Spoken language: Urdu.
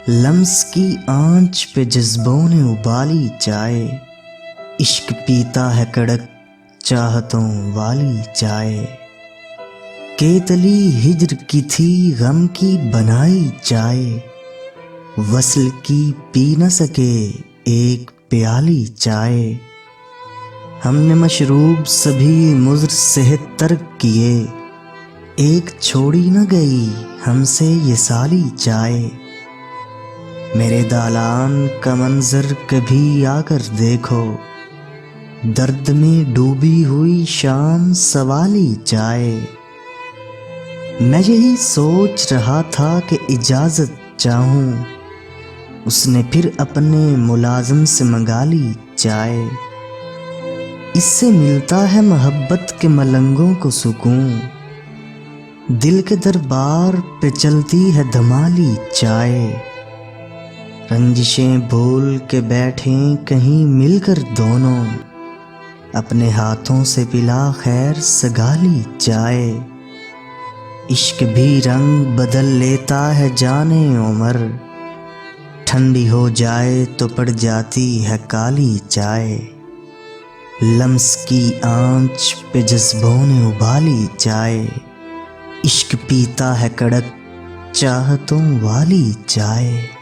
لمس کی آنچ پہ جذبوں نے ابالی چائے، عشق پیتا ہے کڑک چاہتوں والی چائے۔ کیتلی ہجر کی تھی غم کی بنائی چائے، وصل کی پی نہ سکے ایک پیالی چائے۔ ہم نے مشروب سبھی مضر صحت ترک کیے، ایک چھوڑی نہ گئی ہم سے یہ سالی چائے۔ میرے دالان کا منظر کبھی آ کر دیکھو، درد میں ڈوبی ہوئی شام سوالی چائے۔ میں یہی سوچ رہا تھا کہ اجازت چاہوں، اس نے پھر اپنے ملازم سے منگا لی چائے۔ اس سے ملتا ہے محبت کے ملنگوں کو سکون، دل کے دربار پہ چلتی ہے دھمالی چائے۔ رنجشیں بھول کے بیٹھیں کہیں مل کر دونوں، اپنے ہاتھوں سے پلا خیر سگالی چائے۔ عشق بھی رنگ بدل لیتا ہے جانے عمر، ٹھنڈی ہو جائے تو پڑ جاتی ہے کالی چائے۔ لمس کی آنچ پہ جذبوں نے ابالی چائے، عشق پیتا ہے کڑک چاہتوں والی چائے۔